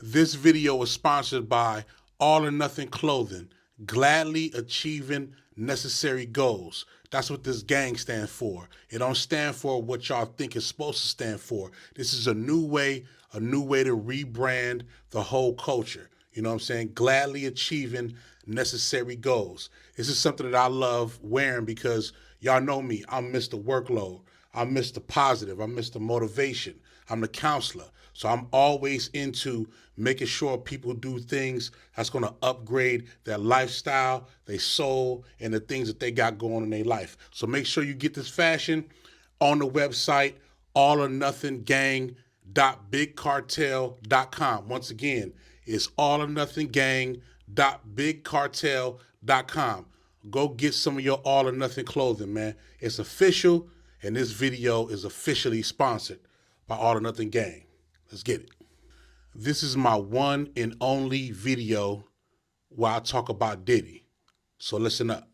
This video was sponsored by All or Nothing Clothing, gladly achieving necessary goals. That's what this gang stands for. It don't stand for what y'all think it's supposed to stand for. This is a new way to rebrand the whole culture. You know what I'm saying? Gladly achieving necessary goals. This is something that I love wearing because y'all know me. I'm Mr. Workload. I'm Mr. Positive. I'm Mr. Motivation. I'm the counselor. So I'm always into making sure people do things that's going to upgrade their lifestyle, their soul, and the things that they got going in their life. So make sure you get this fashion on the website, allornothinggang.bigcartel.com. Once again, it's allornothinggang.bigcartel.com. Go get some of your All or Nothing clothing, man. It's official, and this video is officially sponsored by All or Nothing Gang. Let's get it. This is my one and only video where I talk about Diddy. So listen up.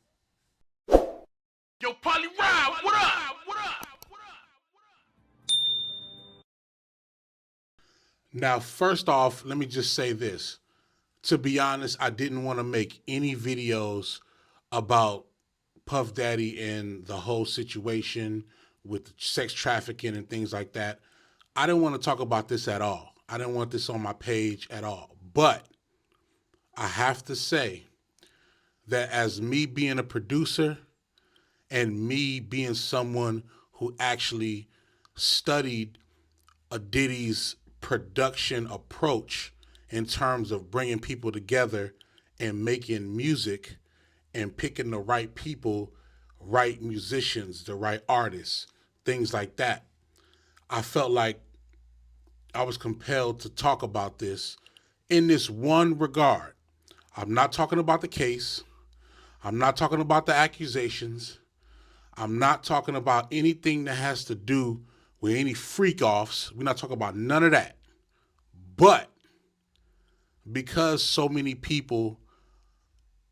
Yo, Polly Rob, what up? Now, first off, let me just say this. To be honest, I didn't want to make any videos about Puff Daddy and the whole situation with sex trafficking and things like that. I didn't want to talk about this at all. I didn't want this on my page at all. But I have to say that as me being a producer and me being someone who actually studied a Diddy's production approach in terms of bringing people together and making music and picking the right people, right musicians, the right artists, things like that. I felt like I was compelled to talk about this in this one regard. I'm not talking about the case. I'm not talking about the accusations. I'm not talking about anything that has to do with any freak offs. We're not talking about none of that. But because so many people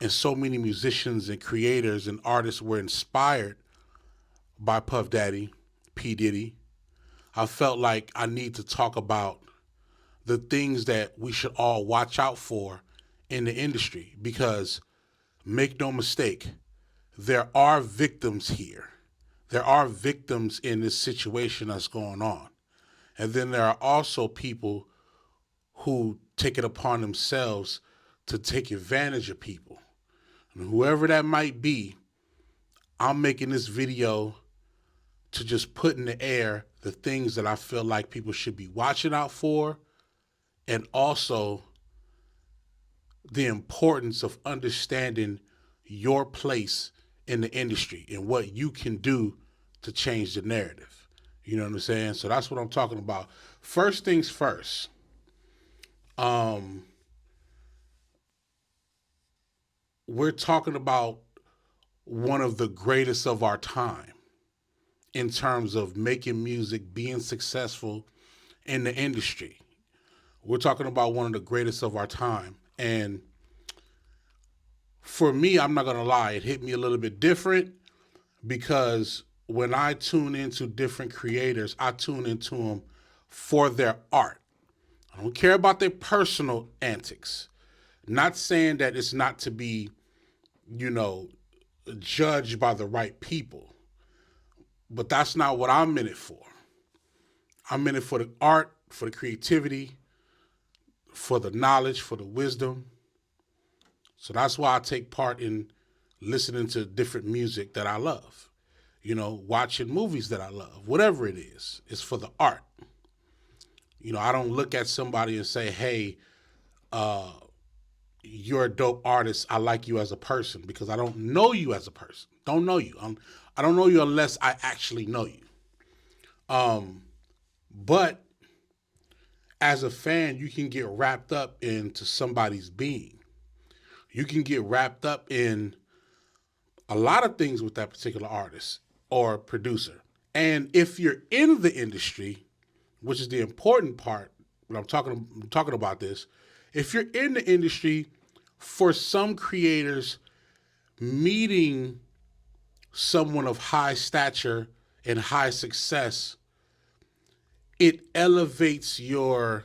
and so many musicians and creators and artists were inspired by Puff Daddy, P. Diddy, I felt like I need to talk about the things that we should all watch out for in the industry because make no mistake, there are victims here. There are victims in this situation that's going on. And then there are also people who take it upon themselves to take advantage of people. And whoever that might be, I'm making this video to just put in the air the things that I feel like people should be watching out for, and also the importance of understanding your place in the industry and what you can do to change the narrative. You know what I'm saying? So that's what I'm talking about. First things first. We're talking about one of the greatest of our time in terms of making music, being successful in the industry. We're talking about one of the greatest of our time. And for me, I'm not going to lie, it hit me a little bit different because when I tune into different creators, I tune into them for their art. I don't care about their personal antics. Not saying that it's not to be, judged by the right people, but that's not what I'm in it for. I'm in it for the art, for the creativity, for the knowledge, for the wisdom. So that's why I take part in listening to different music that I love, watching movies that I love, whatever it is. It's for the art. I don't look at somebody and say, hey, you're a dope artist. I like you as a person because I don't know you as a person. Don't know you. I don't know you unless I actually know you. But as a fan, you can get wrapped up into somebody's being. You can get wrapped up in a lot of things with that particular artist or producer. And if you're in the industry, which is the important part when I'm talking about this, if you're in the industry, for some creators, meeting someone of high stature and high success, it elevates your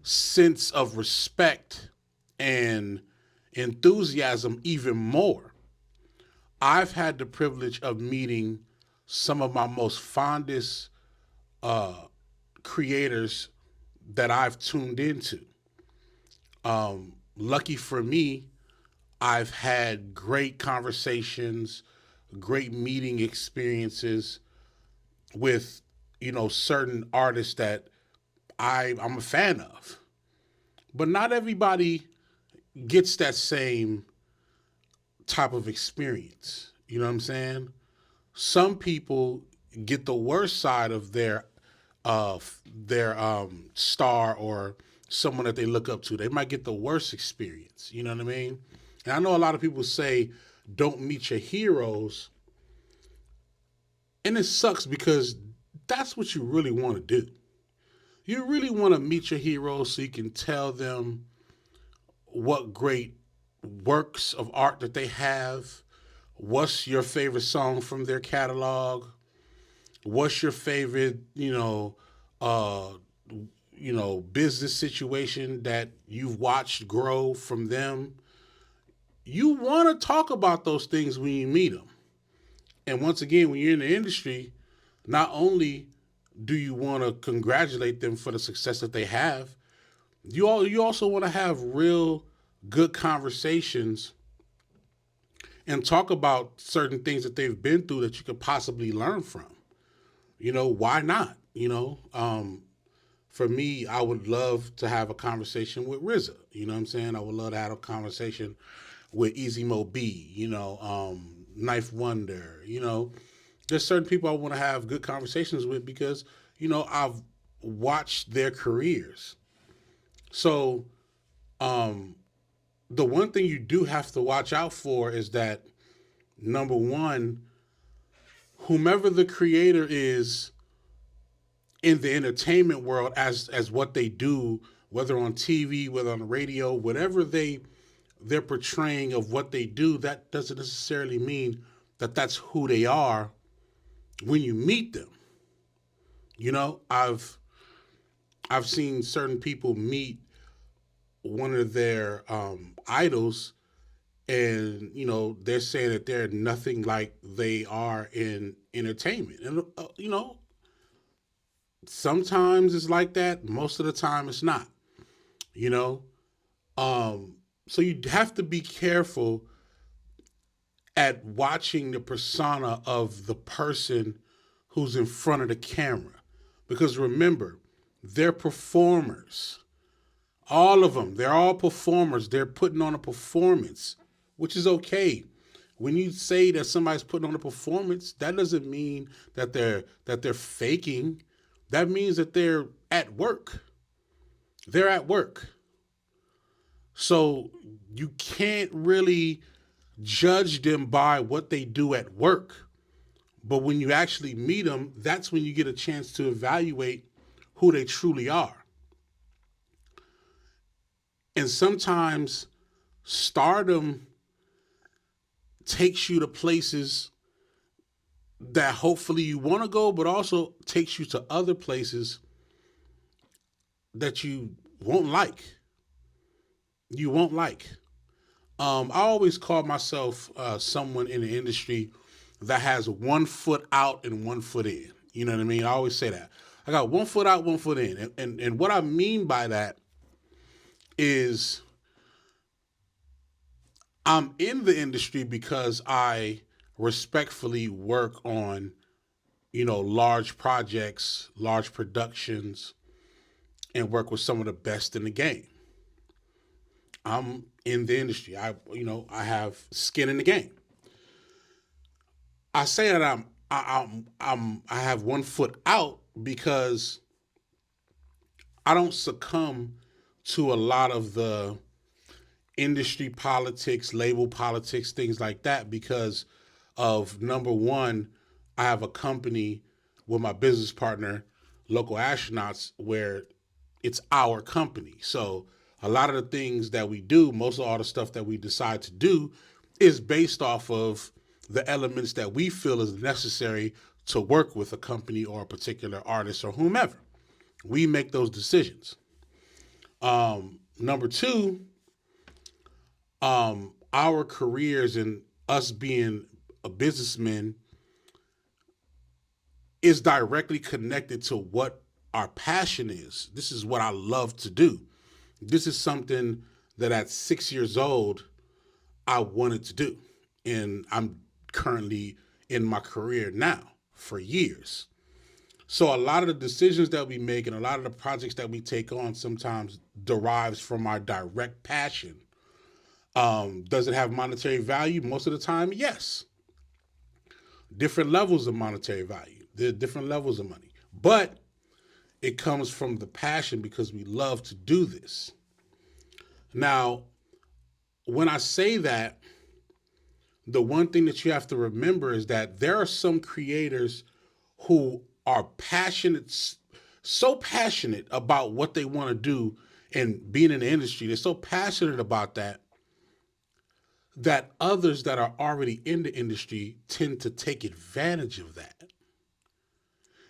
sense of respect and enthusiasm even more. I've had the privilege of meeting some of my most fondest creators that I've tuned into. Lucky for me, I've had great conversations, great meeting experiences with, certain artists that I'm a fan of. But not everybody gets that same type of experience. You know what I'm saying? Some people get the worst side of their star or someone that they look up to. They might get the worst experience. You know what I mean? And I know a lot of people say don't meet your heroes, and it sucks because that's what you really want to do. You really want to meet your heroes so you can tell them what great works of art that they have. What's your favorite song from their catalog? What's your favorite, business situation that you've watched grow from them? You want to talk about those things when you meet them. And once again, when you're in the industry, not only do you want to congratulate them for the success that they have, you also want to have real good conversations and talk about certain things that they've been through that you could possibly learn from. Why not? For me, I would love to have a conversation with RZA. You know what I'm saying? I would love to have a conversation with Easy Mo B, Knife Wonder. There's certain people I want to have good conversations with because, I've watched their careers. So, the one thing you do have to watch out for is that, number one, whomever the creator is in the entertainment world as what they do, whether on TV, whether on the radio, whatever they're portraying of what they do, that doesn't necessarily mean that that's who they are when you meet them. I've seen certain people meet one of their idols, and they're saying that they're nothing like they are in entertainment, and sometimes it's like that. Most of the time, it's not. You know, so you have to be careful at watching the persona of the person who's in front of the camera, because remember, they're performers. All of them, they're all performers. They're putting on a performance, which is okay. When you say that somebody's putting on a performance, that doesn't mean that they're faking. That means that they're at work. They're at work. So you can't really judge them by what they do at work. But when you actually meet them, that's when you get a chance to evaluate who they truly are. And sometimes stardom takes you to places that hopefully you want to go, but also takes you to other places that you won't like. You won't like. I always call myself someone in the industry that has 1 foot out and 1 foot in. You know what I mean? I always say that. I got 1 foot out, 1 foot in. And what I mean by that is I'm in the industry because I respectfully work on, large projects, large productions, and work with some of the best in the game. I'm in the industry. I have skin in the game. I say that I have 1 foot out because I don't succumb to a lot of the industry politics, label politics, things like that, because of, number one, I have a company with my business partner, Local Astronauts, where it's our company. So a lot of the things that we do, most of all the stuff that we decide to do, is based off of the elements that we feel is necessary to work with a company or a particular artist or whomever. We make those decisions. Number two, our careers and us being a businessman is directly connected to what our passion is. This is what I love to do. This is something that at 6 years old, I wanted to do. And I'm currently in my career now for years. So a lot of the decisions that we make and a lot of the projects that we take on sometimes derives from our direct passion. Does it have monetary value? Most of the time, yes. Different levels of monetary value. There are different levels of money. But it comes from the passion because we love to do this. Now, when I say that, the one thing that you have to remember is that there are some creators who are passionate, so passionate about what they want to do and being in the industry. They're so passionate about that others that are already in the industry tend to take advantage of that.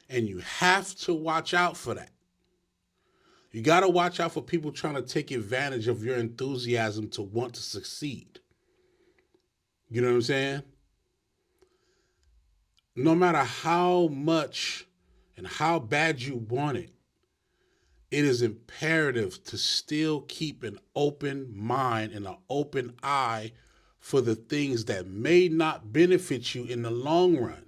And you have to watch out for that. You got to watch out for people trying to take advantage of your enthusiasm to want to succeed. You know what I'm saying? No matter how much and how bad you want it, it is imperative to still keep an open mind and an open eye for the things that may not benefit you in the long run.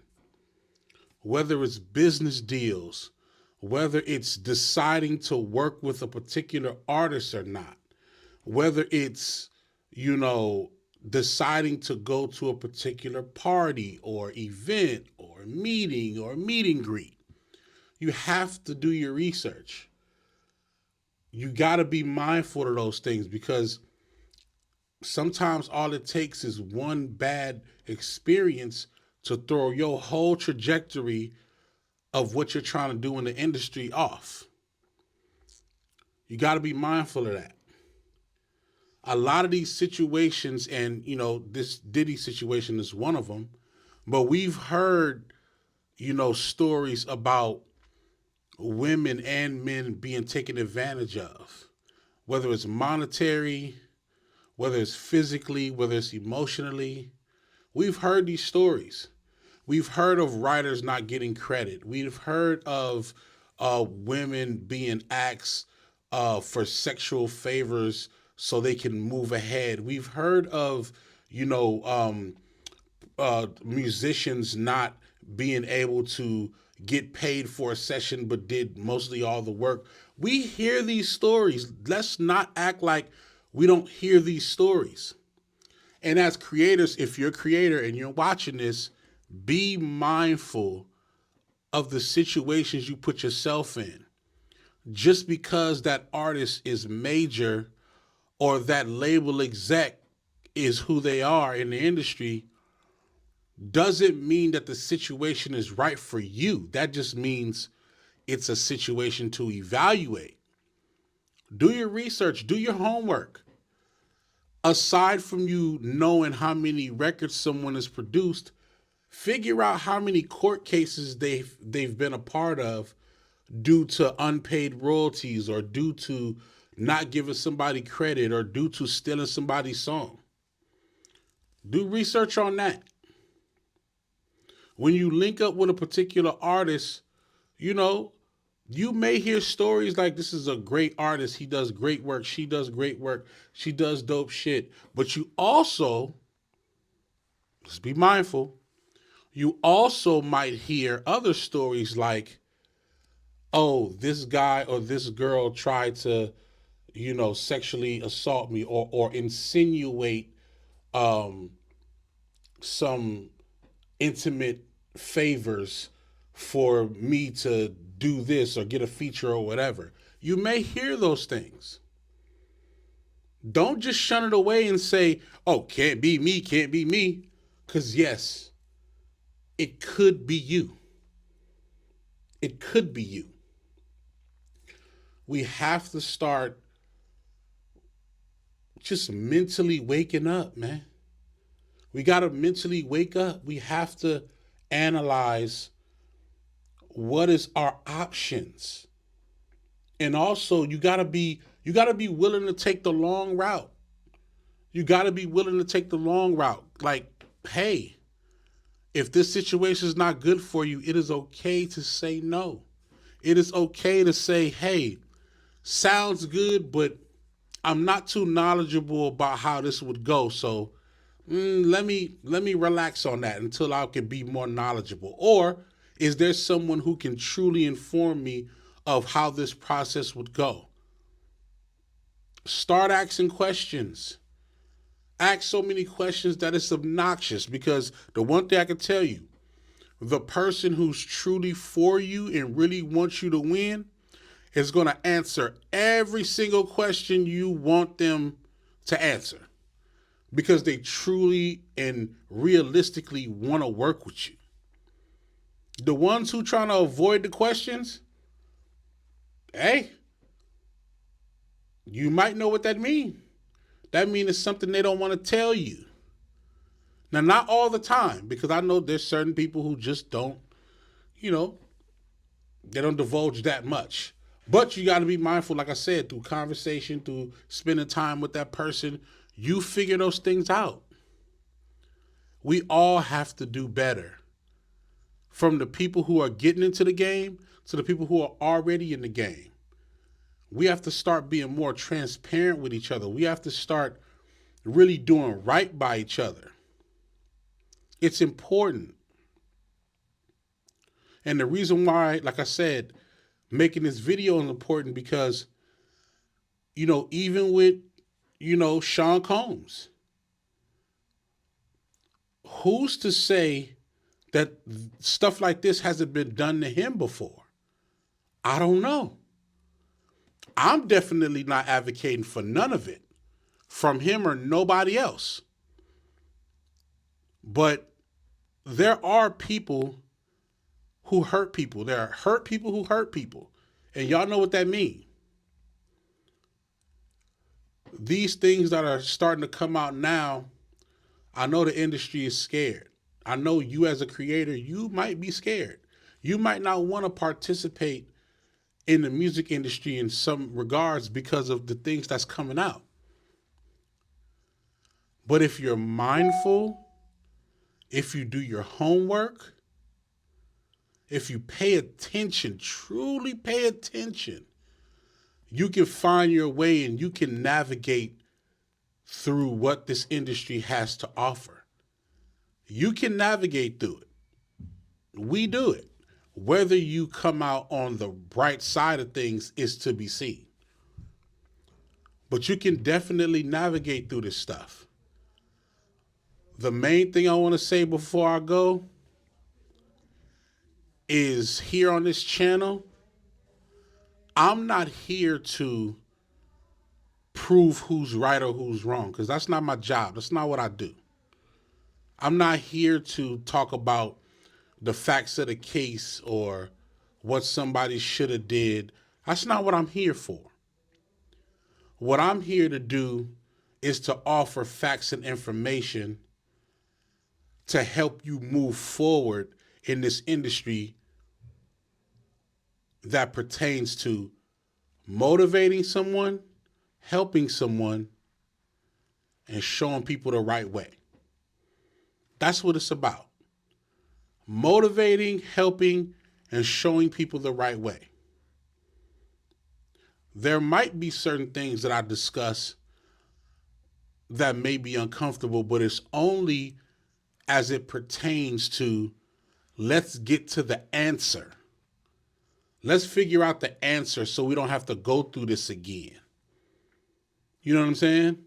Whether it's business deals, whether it's deciding to work with a particular artist or not, whether it's, deciding to go to a particular party or event or meeting or meet and greet. You have to do your research. You got to be mindful of those things because sometimes all it takes is one bad experience to throw your whole trajectory of what you're trying to do in the industry off. You got to be mindful of that. A lot of these situations, and this Diddy situation is one of them, but we've heard, stories about women and men being taken advantage of, whether it's monetary, whether it's physically, whether it's emotionally. We've heard these stories. We've heard of writers not getting credit. We've heard of women being asked for sexual favors so they can move ahead. We've heard of, musicians not being able to get paid for a session but did mostly all the work. We hear these stories. Let's not act like we don't hear these stories. And as creators, if you're a creator and you're watching this, be mindful of the situations you put yourself in. Just because that artist is major or that label exec is who they are in the industry doesn't mean that the situation is right for you. That just means it's a situation to evaluate. Do your research, do your homework. Aside from you knowing how many records someone has produced, figure out how many court cases they've been a part of due to unpaid royalties or due to not giving somebody credit or due to stealing somebody's song. Do research on that. When you link up with a particular artist, you may hear stories like this is a great artist. He does great work. She does great work. She does dope shit. But you also, let's be mindful, you also might hear other stories like, oh, this guy or this girl tried to, sexually assault me or insinuate some intimate favors for me to do this or get a feature or whatever. You may hear those things. Don't just shun it away and say, oh, can't be me, can't be me. Because yes, it could be you. It could be you. We have to start just mentally waking up, man. We got to mentally wake up. We have to analyze what is our options. And also you got to be You got to be willing to take the long route. You got to be willing to take the long route. Like, hey, if this situation is not good for you, it is okay to say no. It is okay to say, hey, sounds good, but I'm not too knowledgeable about how this would go. So let me relax on that until I can be more knowledgeable. Or is there someone who can truly inform me of how this process would go? Start asking questions. Ask so many questions that it's obnoxious, because the one thing I can tell you, the person who's truly for you and really wants you to win is going to answer every single question you want them to answer, because they truly and realistically want to work with you. The ones who trying to avoid the questions, hey, you might know what that means. That means it's something they don't want to tell you. Now, not all the time, because I know there's certain people who just don't, they don't divulge that much. But you got to be mindful, like I said, through conversation, through spending time with that person, you figure those things out. We all have to do better. From the people who are getting into the game to the people who are already in the game. We have to start being more transparent with each other. We have to start really doing right by each other. It's important. And the reason why, like I said, making this video is important because, even with, Sean Combs, who's to say that stuff like this hasn't been done to him before? I don't know. I'm definitely not advocating for none of it from him or nobody else. But there are people who hurt people. There are hurt people who hurt people. And y'all know what that means. These things that are starting to come out now, I know the industry is scared. I know you as a creator, you might be scared. You might not want to participate in the music industry in some regards because of the things that's coming out. But if you're mindful, if you do your homework, if you pay attention, truly pay attention, you can find your way and you can navigate through what this industry has to offer. You can navigate through it. We do it. Whether you come out on the bright side of things is to be seen. But you can definitely navigate through this stuff. The main thing I want to say before I go is, here on this channel, I'm not here to prove who's right or who's wrong, because that's not my job. That's not what I do. I'm not here to talk about the facts of the case or what somebody should have did. That's not what I'm here for. What I'm here to do is to offer facts and information to help you move forward in this industry that pertains to motivating someone, helping someone, and showing people the right way. That's what it's about. Motivating, helping, and showing people the right way. There might be certain things that I discuss that may be uncomfortable, but it's only as it pertains to, let's get to the answer. Let's figure out the answer so we don't have to go through this again. You know what I'm saying?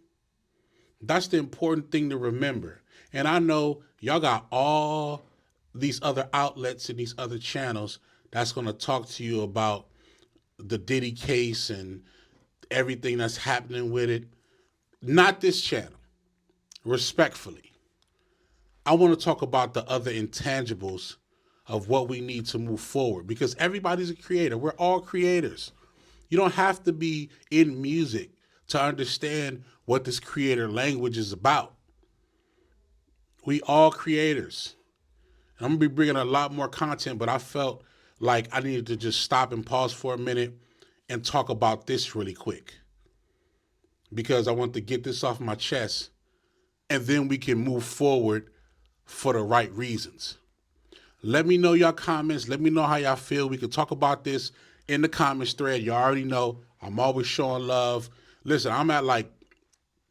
That's the important thing to remember. And I know y'all got all these other outlets and these other channels that's going to talk to you about the Diddy case and everything that's happening with it. Not this channel. Respectfully. I want to talk about the other intangibles of what we need to move forward, because everybody's a creator. We're all creators. You don't have to be in music to understand what this creator language is about. We all creators. I'm going to be bringing a lot more content, but I felt like I needed to just stop and pause for a minute and talk about this really quick. because I want to get this off my chest, and then we can move forward for the right reasons. Let me know your comments. Let me know how y'all feel. We can talk about this in the comments thread. You already know I'm always showing love. Listen, I'm at like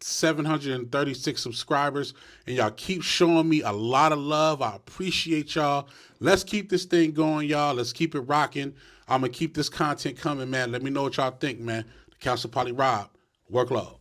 736 subscribers, and y'all keep showing me a lot of love. I appreciate y'all. Let's keep this thing going, y'all. Let's keep it rocking. I'm going to keep this content coming, man. Let me know what y'all think, man. The Council Poly Rob. Work low.